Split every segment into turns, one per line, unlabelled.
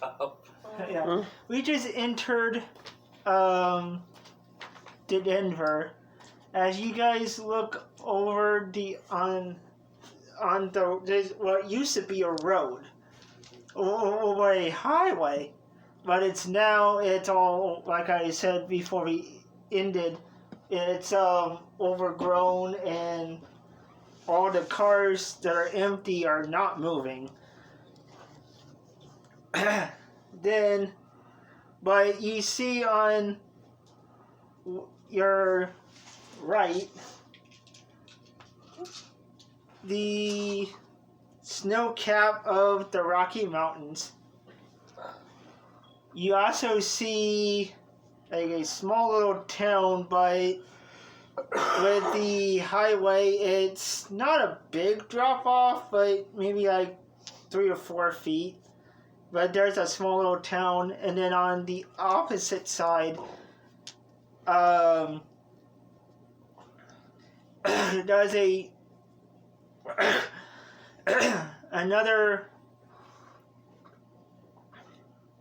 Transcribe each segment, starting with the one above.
up.
Yeah.
Huh?
We just entered to Denver. As you guys look over on there's what used to be a road or a highway, but it's all, like I said before we ended, it's overgrown, and all the cars that are empty are not moving. Then, but you see on your right the snow cap of the Rocky Mountains. You also see like a small little town, but with the highway, it's not a big drop off, but maybe like 3 or 4 feet. But there's a small little town, and then on the opposite side, there's another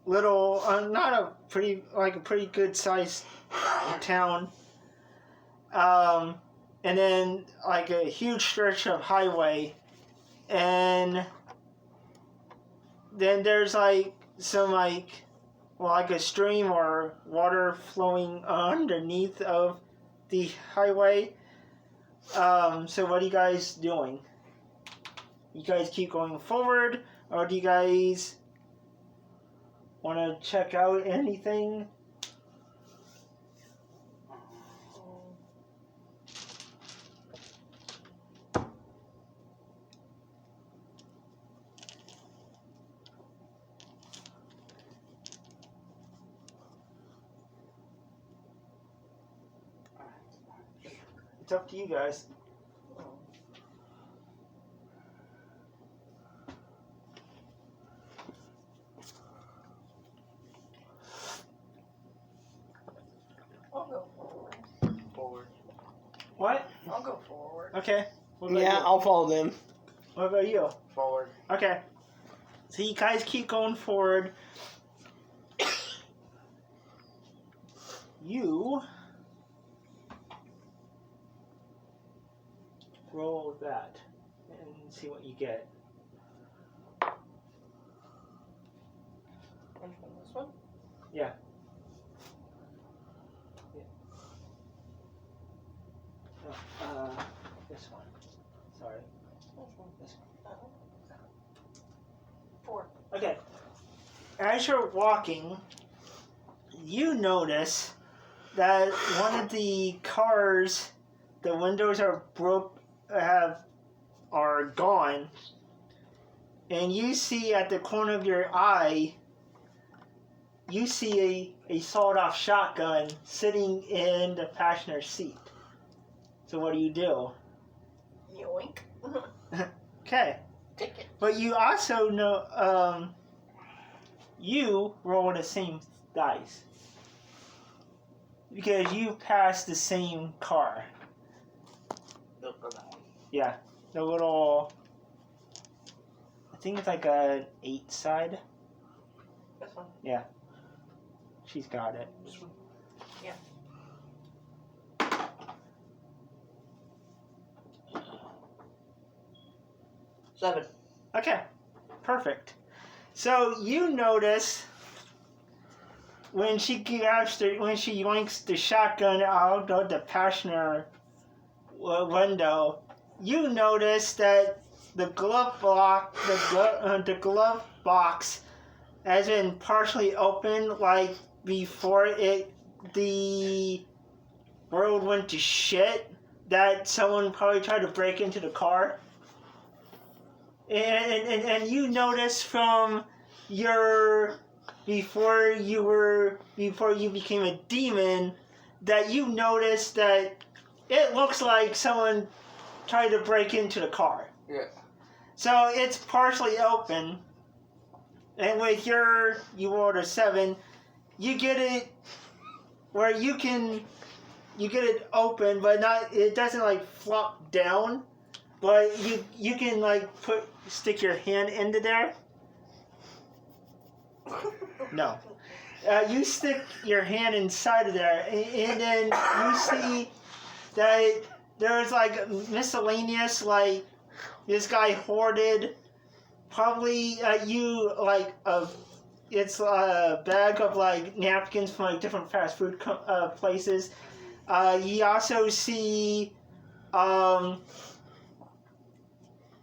little, not a pretty, like a pretty good sized town, and then like a huge stretch of highway, and then there's like some like a stream or water flowing underneath of the highway. So what are you guys doing? You guys keep going forward, or do you guys want to check out anything? It's up to you guys.
I'll go forward.
What?
I'll go forward.
Okay. What about
Yeah,
you?
I'll follow them.
What about you?
Forward.
Okay. So you guys keep going forward. You roll that and see what you get.
Which one? This one?
Yeah. This one. Sorry.
Which one?
This one.
4.
Okay. As you're walking, you notice that one of the cars, the windows are are gone, and you see at the corner of your eye, you see a sawed-off shotgun sitting in the passenger seat. So what do you do?
Yoink.
Okay.
Take it.
But you also know, you roll the same dice. Because you passed the same car. Yeah. The little, I think it's like a 8 side.
This one.
Yeah. She's got it.
This one. Yeah. Seven.
Okay. Perfect. So you notice when she yoinks the shotgun out of the passenger window, you notice that the glove box has been partially open, like before the world went to shit, that someone probably tried to break into the car. And you notice from your before you became a demon, that you noticed that it looks like someone tried to break into the car.
Yeah.
So it's partially open, and with you rolled a 7, you get it where you get it open, but it doesn't like flop down, but you can like stick your hand into there. No. You stick your hand inside of there, and then you see that there's like miscellaneous, like this guy hoarded probably it's a bag of like napkins from like different fast food places. You also see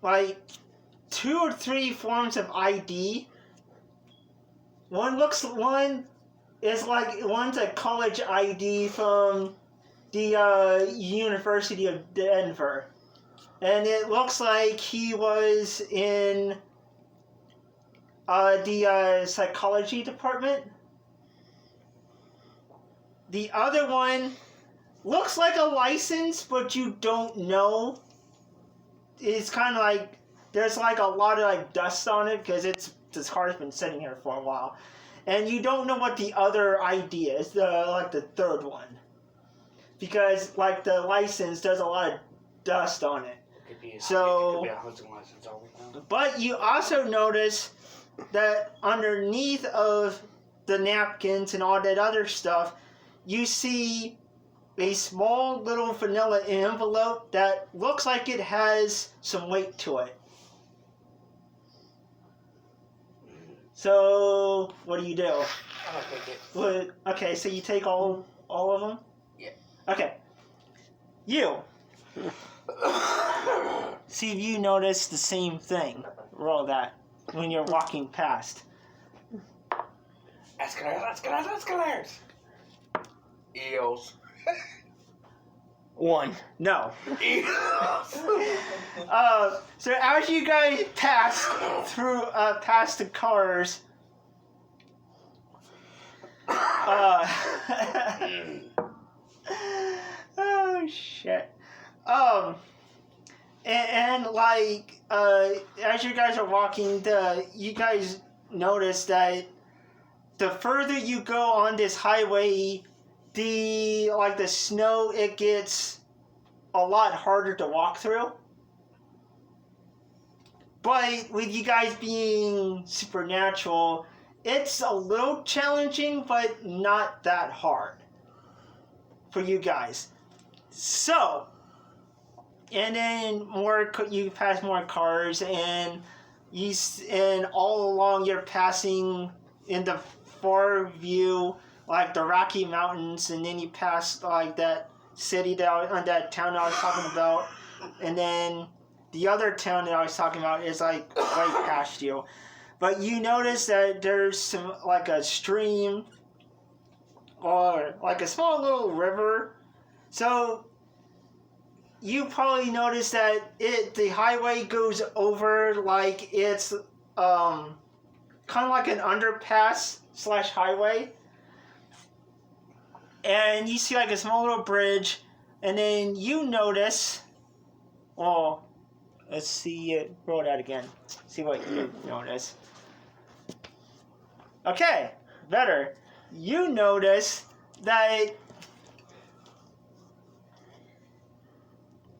like 2 or 3 forms of ID. One's a college ID from the University of Denver, and it looks like he was in the psychology department. The other one looks like a license, but you don't know. It's kind of like there's like a lot of like dust on it because this car's been sitting here for a while, and you don't know what the other ID is. The third one, because like the license, there's a lot of dust on it.
It could be a hunting license. All we know.
But you also notice that underneath of the napkins and all that other stuff, you see a small little vanilla envelope that looks like it has some weight to it. So, what do you do?
I'm gonna take it.
Okay, so you take all of them?
Yeah.
Okay. You. See if you notice the same thing. Roll that when you're walking past.
Escalators. Eels.
1.
No.
Eels.
So as you guys pass through, past the cars, oh shit. And like, as you guys are walking, you guys notice that the further you go on this highway, the snow, it gets a lot harder to walk through. But with you guys being supernatural, it's a little challenging, but not that hard for you guys. So, and then you pass more cars, and all along you're passing in the far view, like the Rocky Mountains, and then you pass like that city that town I was talking about, and then the other town that I was talking about is like right past you. But you notice that there's some like a stream or like a small little river. So you probably noticed that the highway goes over like it's kind of like an underpass / highway. And you see like a small little bridge, and then you notice, let's see it, roll that again. See what you notice. Okay, better. You notice that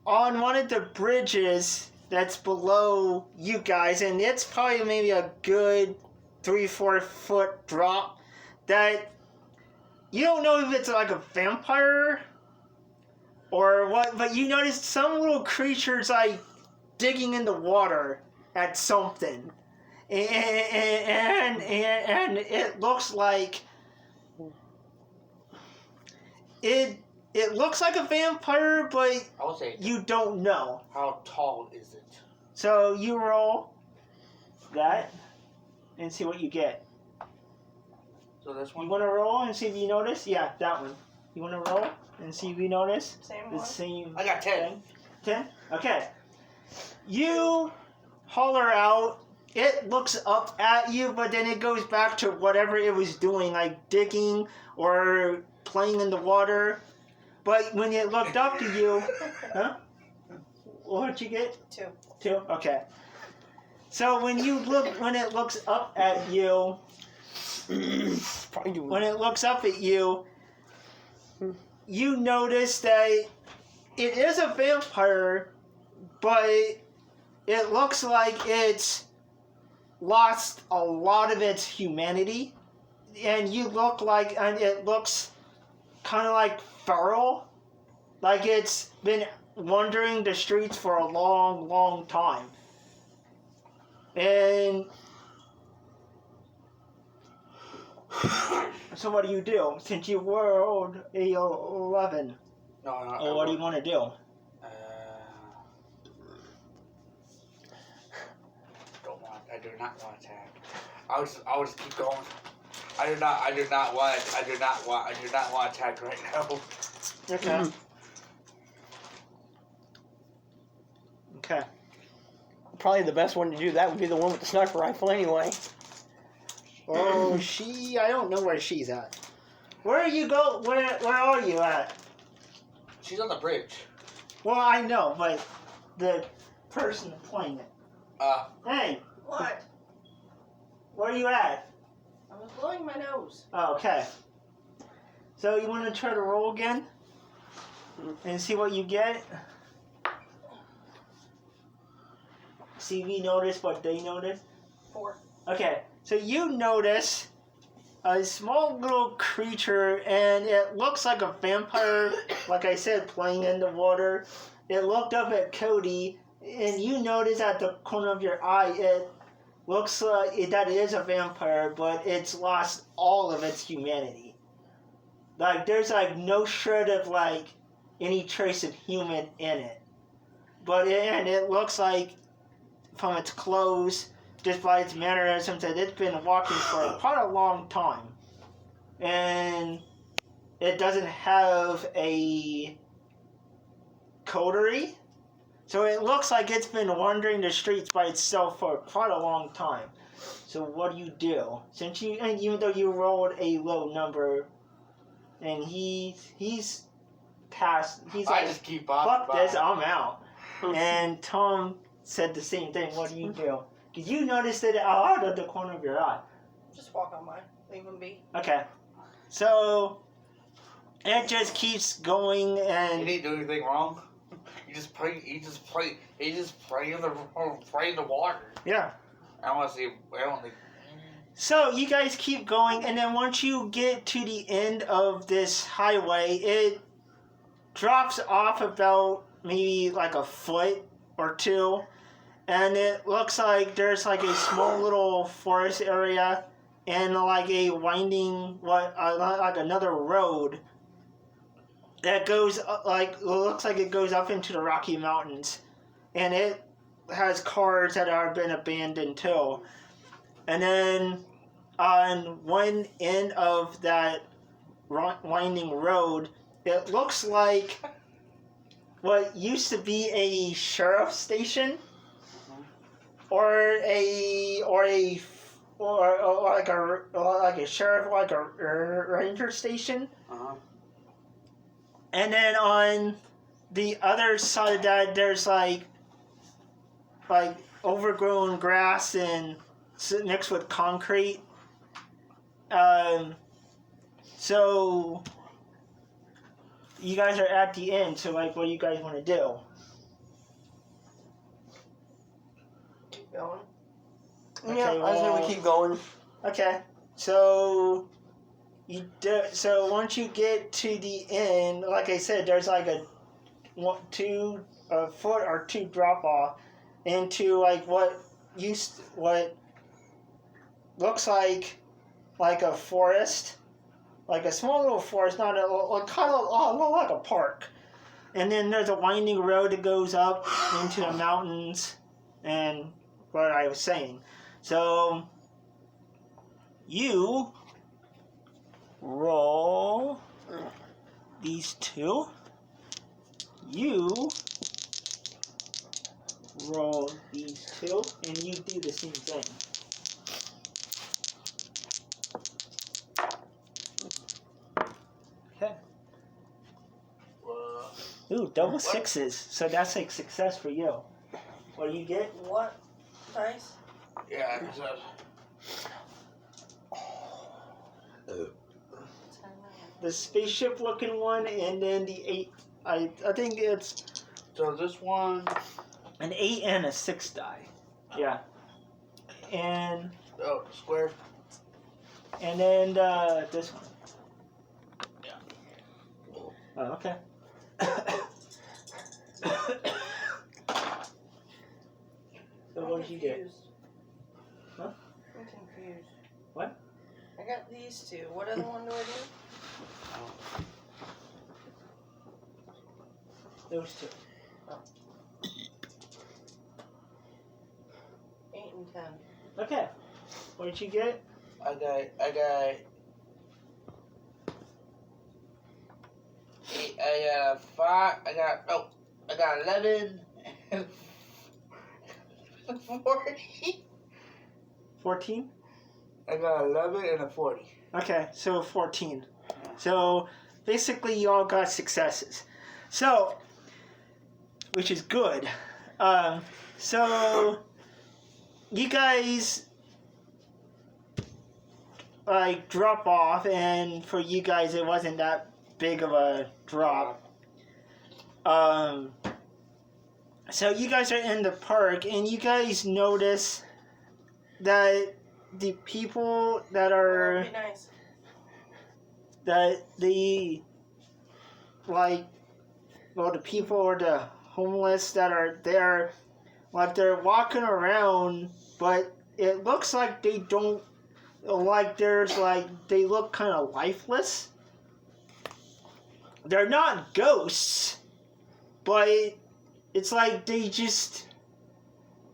on one of the bridges that's below you guys, and it's probably maybe a good 3-4 foot drop, that you don't know if it's like a vampire or what, but you notice some little creatures like digging in the water at something, and it looks like it looks like a vampire, but
I would say,
you don't know.
how tall is it?
So you roll that and see what you get.
So this
You
one?
want to roll and see if you notice? Yeah, that one. You want to roll and see if you notice?
Same
The
one.
same
I got 10.
thing? 10? Okay. You holler out. It looks up at you, but then it goes back to whatever it was doing, like digging or playing in the water. But when it looked up to you, huh? What'd you get?
2.
2? Okay. So when it looks up at you, when it looks up at you, you notice that it is a vampire, but it looks like it's lost a lot of its humanity, and you look like, and it looks kind of like feral, like it's been wandering the streets for a long, long time. And so what do you do? Since you rolled a 11,
No,
what do you want to do?
I do not want to attack. I'll just keep going. I do not want to attack right now.
Okay. Okay.
Probably the best one to do that would be the one with the sniper rifle anyway.
Oh, I don't know where she's at. Where are you go? Where are you at?
She's on the bridge.
Well, I know, but the person playing it. Hey,
What?
where are you at?
I was blowing my nose.
Oh, okay. So you want to try to roll again? And see what you get? See if we notice what they notice?
4.
Okay, so you notice a small little creature, and it looks like a vampire, like I said, playing in the water. It looked up at Cody, and you notice at the corner of your eye, it looks like that it is a vampire, but it's lost all of its humanity. Like, there's like no shred of like any trace of human in it. But it looks like, from its clothes, just by its mannerisms, that it's been walking for quite a long time. And it doesn't have a coterie, so it looks like it's been wandering the streets by itself for quite a long time. So what do you do? Since and even though you rolled a low number, and he's past, he's
I
like,
just keep on.
fuck this, I'm out. And Tom said the same thing. What do you do? Did you notice it out of the corner of your eye?
Just walk on by. Leave them be.
Okay. So it just keeps going,
You
and
didn't do anything wrong. You just pray in the water.
yeah.
I want to see. I don't think.
So you guys keep going, and then once you get to the end of this highway, it drops off about maybe like a foot or two, and it looks like there's like a small little forest area and like a winding, like another road that goes looks like it goes up into the Rocky Mountains, and it has cars that have been abandoned too. And then on one end of that winding road, it looks like what used to be a sheriff's station, or like a sheriff, like a ranger station. And then on the other side of that, there's like overgrown grass and mixed with concrete. So you guys are at the end. So like, what do you guys want to do?
Keep going.
Yeah, I say we keep going.
Okay, so so once you get to the end, like I said, there's like a foot or two drop off into like what looks like a forest, like a small little forest, not kind of like a park. And then there's a winding road that goes up into the mountains, and what I was saying. So you roll these two. You roll these two, and you do the same thing. Okay. Ooh, double sixes. So that's a success for you. What do you get?
What? Dice?
Yeah.
The spaceship looking one, and then the 8. I think it's
So this one.
an 8 and a 6 die. Yeah. and
Oh, square.
and then this one.
Yeah.
Oh, okay. So
I'm
what did you get?
confused.
Huh?
I'm confused.
What?
I got these two. What other one do I do?
Those two.
8 and 10.
Okay. What did you get?
I got 8, I got 5, I got 11 and 40.
14?
I got 11 and a 40.
Okay, so 14. So basically you all got successes. So, which is good. So you guys like drop off, and for you guys it wasn't that big of a drop. So you guys are in the park, and you guys notice that the people that are
That'd be nice.
that the the people or the homeless that are there, like they're walking around, but it looks like they don't they look kind of lifeless. They're not ghosts, but it's like they just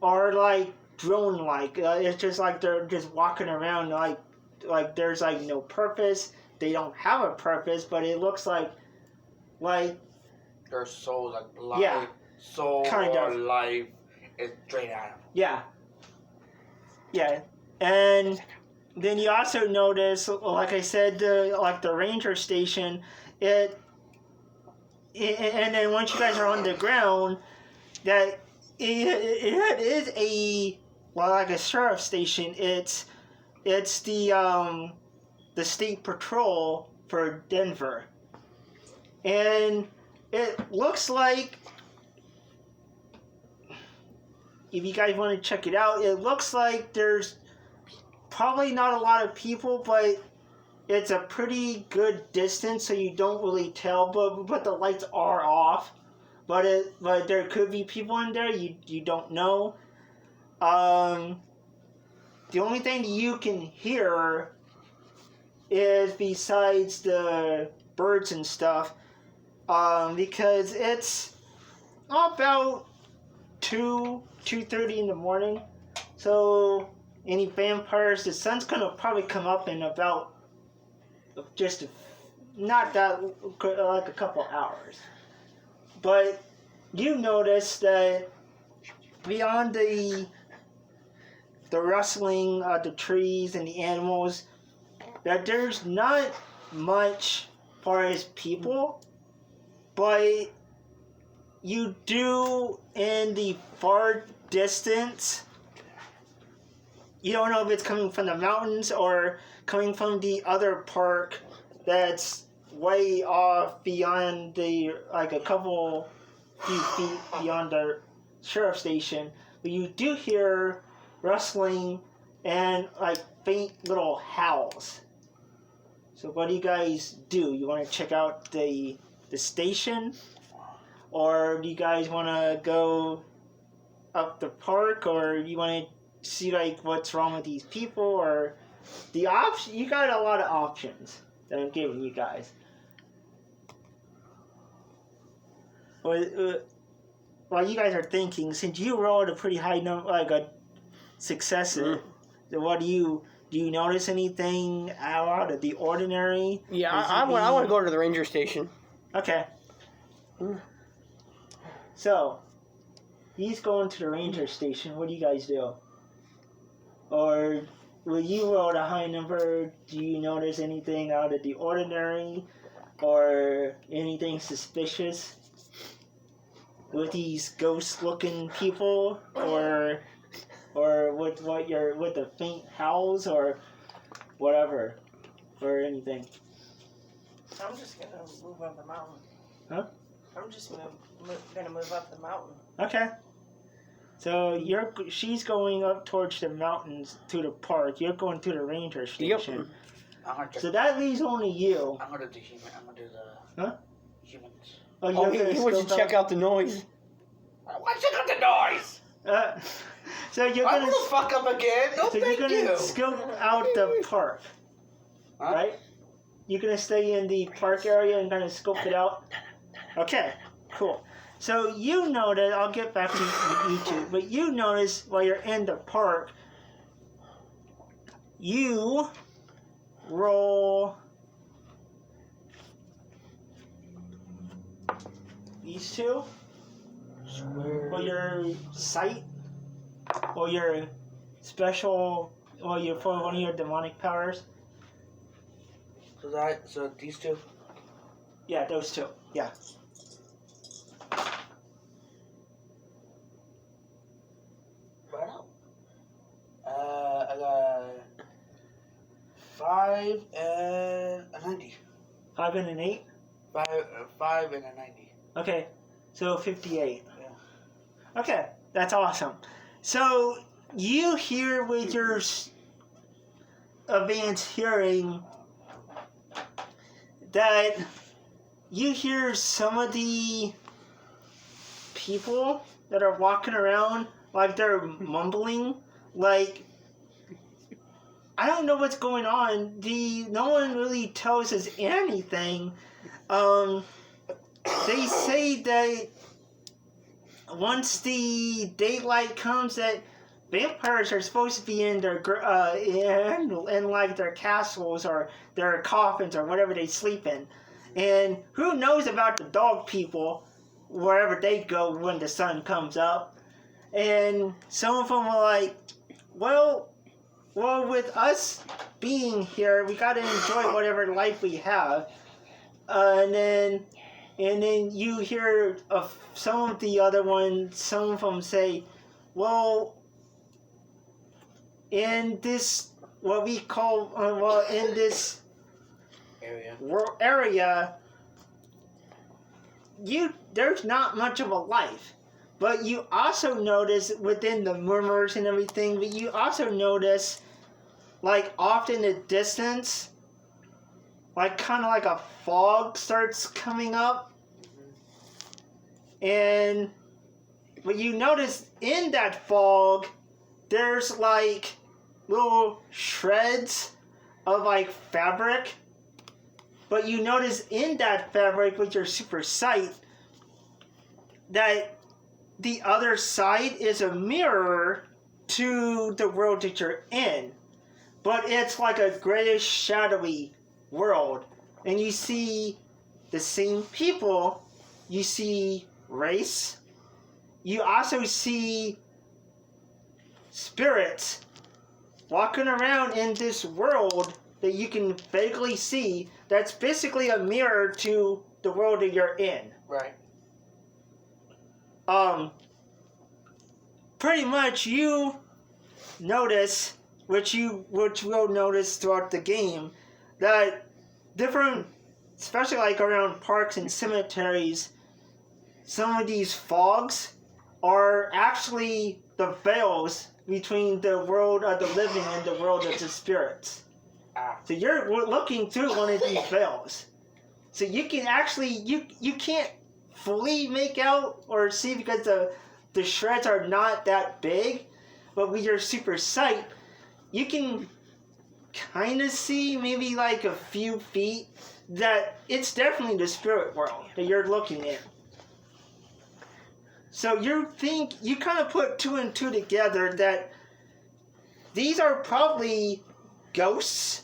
are like drone like. It's just like they're just walking around like there's like no purpose. They don't have a purpose, but it looks like
Their soul, like life,
Yeah,
soul
kind
or
of.
life is drained out of them.
yeah, and then you also notice, like I said, the ranger station, and then once you guys are on the ground, that it is like a sheriff station. It's the state patrol for Denver, and it looks like, if you guys want to check it out, it looks like there's probably not a lot of people, but it's a pretty good distance, so you don't really tell. But the lights are off. But there could be people in there. You don't know. The only thing you can hear is, besides the birds and stuff, because it's about 2:30 in the morning. So any vampires, the sun's gonna probably come up in about just not that, like a couple hours. But you notice that beyond the rustling of the trees and the animals, that there's not much far as people, but you do, in the far distance, you don't know if it's coming from the mountains or coming from the other park that's way off beyond like a couple few feet beyond the sheriff station. But you do hear rustling and like faint little howls. So what do you guys do? You want to check out the station? Or do you guys want to go up the park? Or do you want to see like what's wrong with these people? Or the option? You got a lot of options that I'm giving you guys. While you guys are thinking, since you rolled a pretty high number, like a success, what do you notice anything out of the ordinary?
Yeah, I want to go to the ranger station.
Okay. So, he's going to the ranger station. What do you guys do? Or will you roll a high number? Do you notice anything out of the ordinary, or anything suspicious with these ghost-looking people, or with with the faint howls, or whatever, or anything?
I'm just gonna move up the mountain.
Huh?
I'm just gonna move up the mountain.
Okay. So she's going up towards the mountains to the park. You're going to the ranger station.
I'm gonna check.
So that leaves only you.
I'm gonna do human. I'm gonna do the
Huh?
humans.
Oh,
Oh, he wants to check out the noise.
I want to check out the noise.
So you're
I'm
gonna
gonna fuck up again. No,
so
thank
you're gonna
you.
scope out the park,
Huh?
right? You're gonna stay in the park area and kind of scope it out. Okay, cool. So you notice, I'll get back to you two, but you notice while you're in the park, you roll these two for your sight or your special or your for one of your demonic powers.
So these two.
Yeah, those two. Yeah.
Right out. I got 5 and a 90.
5 and an 8.
5 and a 90.
Okay, so 58.
Yeah.
Okay, that's awesome. So you hear with your advanced hearing that you hear some of the people that are walking around like they're mumbling, like I don't know what's going on. No one really tells us anything. They say that once the daylight comes, that vampires are supposed to be in their in like their castles or their coffins or whatever they sleep in, and who knows about the dog people wherever they go when the sun comes up. And some of them are like, well, with us being here, we got to enjoy whatever life we have. And then you hear of some of the other ones, some of them say, well, in this, what we call, in this area, there's not much of a life. But you also notice within the murmurs and everything, but you also notice, like, off in the distance, like, kind of like a fog starts coming up. But you notice in that fog, there's, like, little shreds of, like, fabric. But you notice in that fabric with your super sight that the other side is a mirror to the world that you're in. But it's like a grayish, shadowy world. And you see the same people. You see race. You also see spirits walking around in this world that you can vaguely see. That's basically a mirror to the world that you're in.
Right.
Pretty much you notice, which will notice throughout the game, that different, especially like around parks and cemeteries, some of these fogs are actually the veils between the world of the living and the world of the spirits. So you're looking through one of these veils. So you can actually, you can't fully make out or see because the shreds are not that big, but with your super sight, you can kind of see maybe like a few feet that it's definitely the spirit world that you're looking in. So you kind of put 2 and 2 together that these are probably ghosts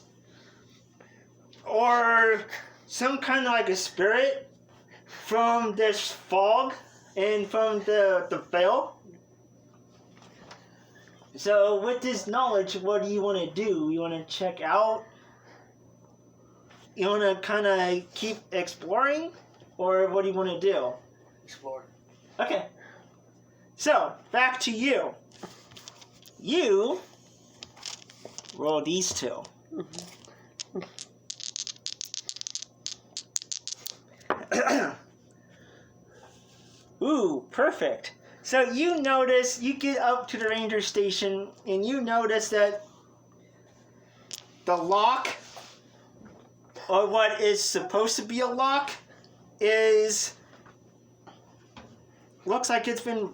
or some kind of like a spirit from this fog and from the veil. So with this knowledge, what do you want to do? You want to check out? You want to kind of keep exploring? Or what do you want to do?
Explore.
Okay. So, back to you. You roll these 2. Ooh, perfect. So you notice, you get up to the ranger station, and you notice that the lock, or what is supposed to be a lock, looks like it's been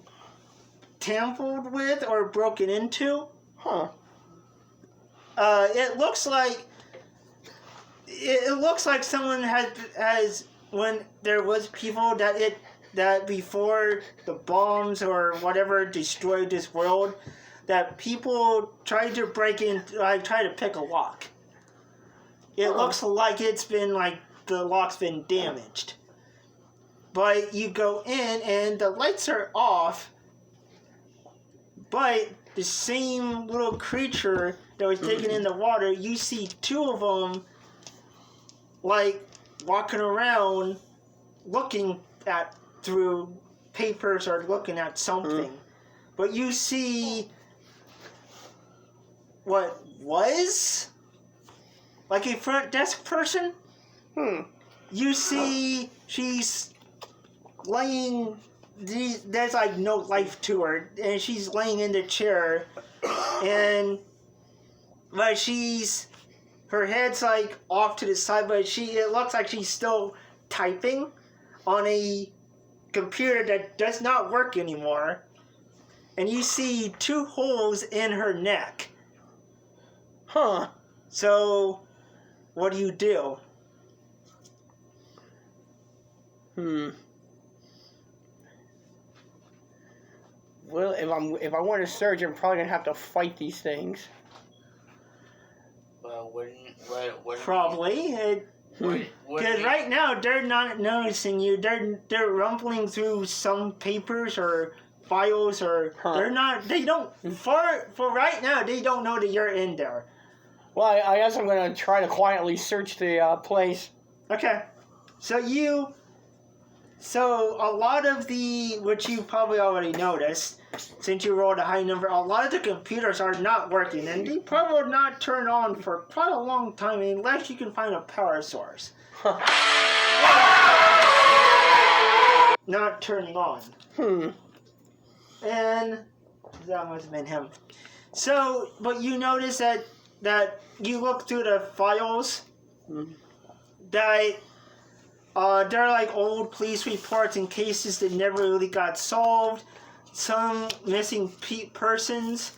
tampered with or broken into.
Huh.
It looks like someone has when there was people that before the bombs or whatever destroyed this world, that people tried to break in, try to pick a lock. It looks like the lock's been damaged. But you go in and the lights are off, but the same little creature that was taken in the water, you see two of them walking around looking through papers or looking at something. But you see what was like a front desk person. You see she's laying, there's no life to her, and she's laying in the chair, but her head's off to the side, but it looks like she's still typing on a computer that does not work anymore, and you see 2 holes in her neck.
Huh.
So, what do you do?
Well, if I want to search, I'm probably gonna have to fight these things.
Well, wouldn't
Probably. Because right now they're not noticing you. They're rumbling through some papers or files, or they're not. They don't. For right now, they don't know that you're in there.
Well, I guess I'm gonna try to quietly search the place.
Okay. So a lot of which you probably already noticed, since you rolled a high number, a lot of the computers are not working, and they probably will not turn on for quite a long time unless you can find a power source. Not turning on. And that must have been him. So, but you notice that you look through the files, that they're old police reports and cases that never really got solved, some missing persons,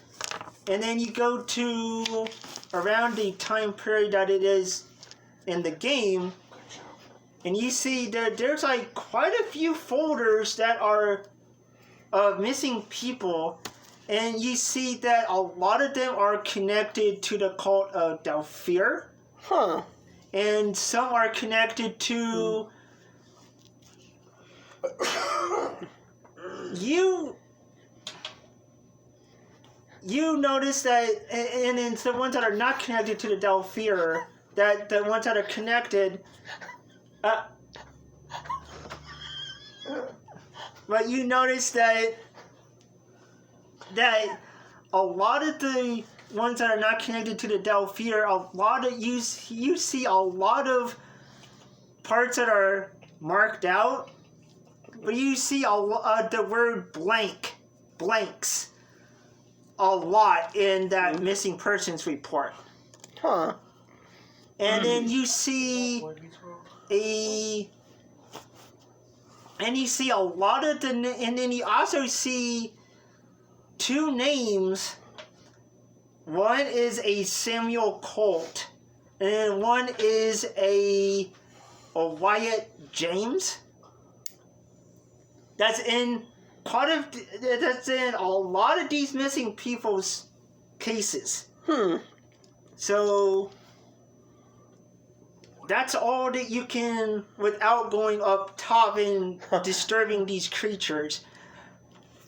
and then you go to around the time period that it is in the game, and you see that there's quite a few folders that are of missing people, and you see that a lot of them are connected to the cult of Delphir. And some are connected to you notice that, and it's the ones that are not connected to the Delphir, that the ones that are connected, but you notice that a lot of the ones that are not connected to the Delphir, you see a lot of parts that are marked out, but you see the word blanks a lot in that missing persons report. And then you see a lot of and then you also see 2 names. One is a Samuel Colt, and then one is a Wyatt James. That's in a lot of these missing people's cases. So that's all that you can, without going up top and disturbing these creatures.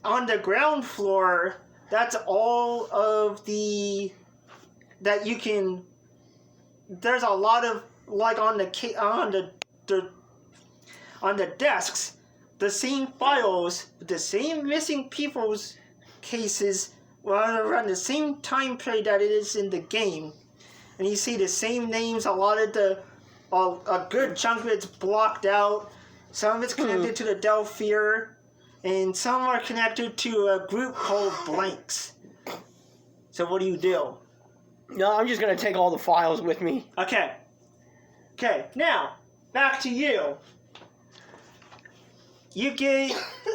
On the ground floor, that's all of that you can. There's a lot of on the desks, the same files, the same missing people's cases, around the same time period that it is in the game, and you see the same names. A lot of a good chunk of it's blocked out. Some of it's connected to the Delphir. and some are connected to a group called Blanks. So what do you do?
No, I'm just gonna take all the files with me.
Okay. Okay, now, back to you. You get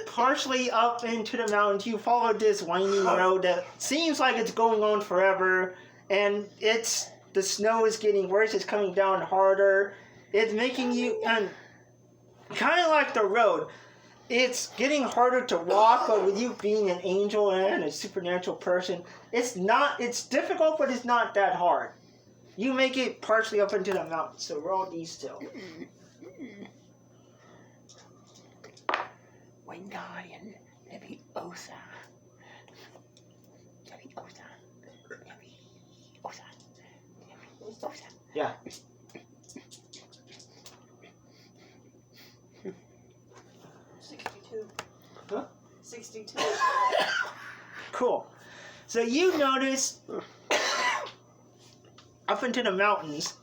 partially up into the mountains. You follow this winding road that seems like it's going on forever, and the snow is getting worse. It's coming down harder. It's making you, and kind of like the road, it's getting harder to walk. But with you being an angel and a supernatural person, it's difficult, but it's not that hard. You make it partially up into the mountains. So roll these two.
Wingardium Leviosa. Leviosa. Leviosa. Leviosa.
Yeah. Huh?
62.
Cool. So you notice up into the mountains,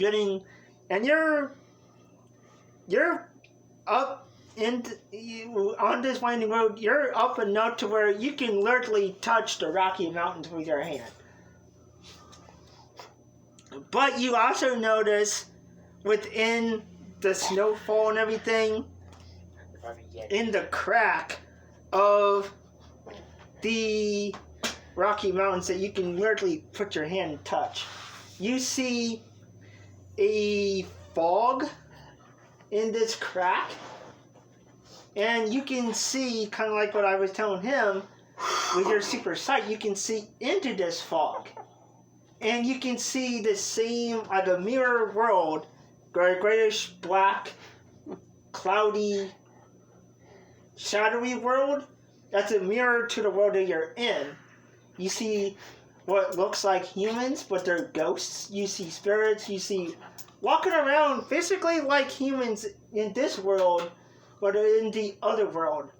and you're up on this winding road. You're up enough to where you can literally touch the Rocky Mountains with your hand. But you also notice within the snowfall and everything, in the crack of the Rocky Mountains that you can literally put your hand and touch, you see a fog in this crack, and you can see, kind of like what I was telling him, with your super sight, you can see into this fog, and you can see the same, like a mirror world, grayish black, cloudy, shadowy world. That's a mirror to the world that you're in. You see what looks like humans, but they're ghosts. You see spirits. You see walking around basically like humans in this world, but in the other world.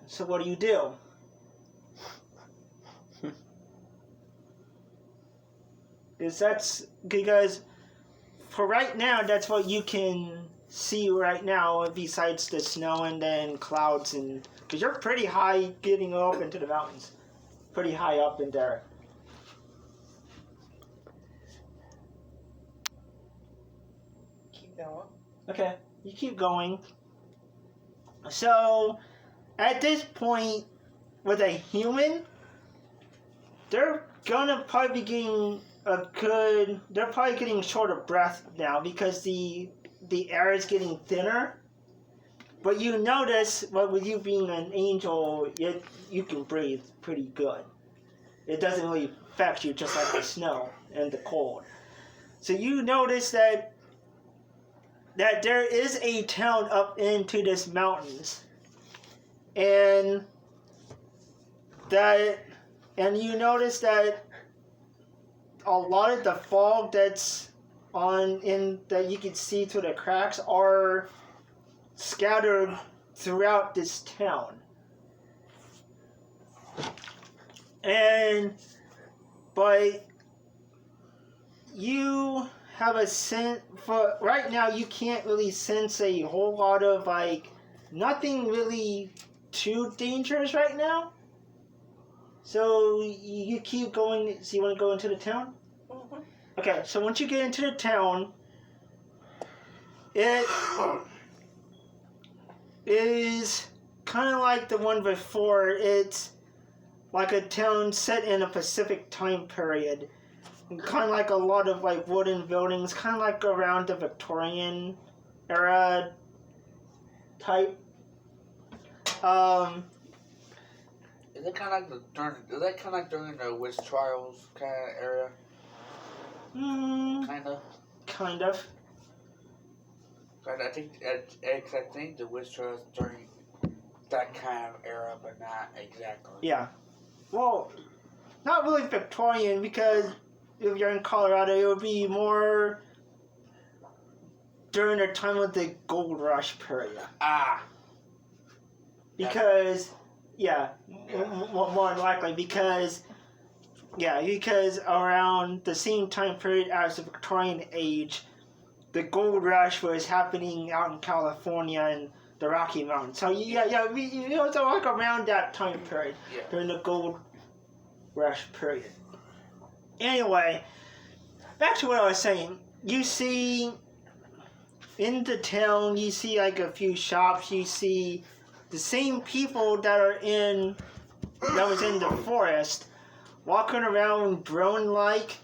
So what do you do? Because for right now, that's what you can see right now, besides the snow and then clouds, and because you're pretty high getting up into the mountains, pretty high up in there.
Keep going.
Okay, you keep going. So at this point, with a human, they're gonna probably be getting they're probably getting short of breath now because the air is getting thinner. But you notice, with you being an angel, you can breathe pretty good. It doesn't really affect you, just like the snow and the cold. So you notice that there is a town up into this mountains, and you notice that a lot of the fog that's that you can see through the cracks are scattered throughout this town. But you have a sense, for right now you can't really sense a whole lot of nothing really too dangerous right now. So you keep going. So you want to go into the town?
Mm-hmm.
Okay, so once you get into the town, it is kind of like the one before. It's like a town set in a Pacific time period. Kind of like a lot of wooden buildings, kind of like around the Victorian era type.
Is it kind of like during the witch trials kind of area?
Kind of.
But I think the witch trials during that kind of era, but not exactly.
Yeah. Well, not really Victorian, because if you're in Colorado, it would be more during the time of the gold rush period. Because, more likely, because around the same time period as the Victorian age, the gold rush was happening out in California, and the Rocky Mountains. So it was like around that time period
Yeah.
during the gold rush period. Anyway, back to what I was saying. You see, in the town, you see like a few shops. You see the same people that was in the forest, walking around drone-like.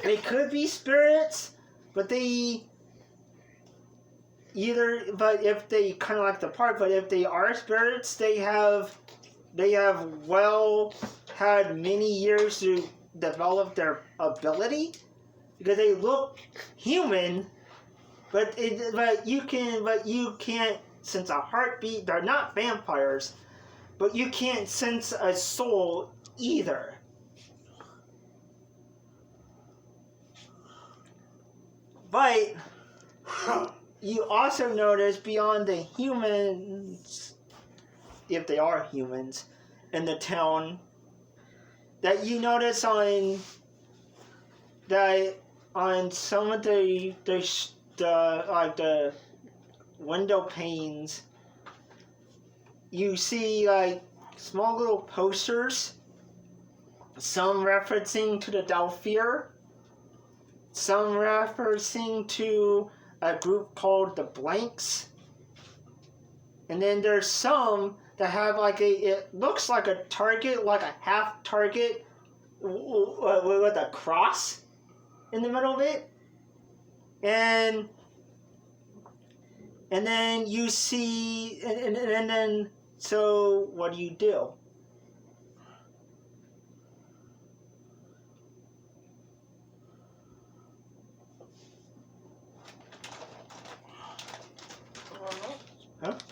They could be spirits, but if they kind of like the park, but if they are spirits, they have had many years to develop their ability, because they look human, but you can't sense a heartbeat. They're not vampires, but you can't sense a soul either. But you also notice beyond the humans, if they are humans, in the town, that you notice on some of the window panes, you see like small little posters, some referencing to the Delphier, some referencing to a group called the Blanks, and then there's some that have it looks like a target, like a half target with a cross in the middle of it, and then you see, and then so what do you do?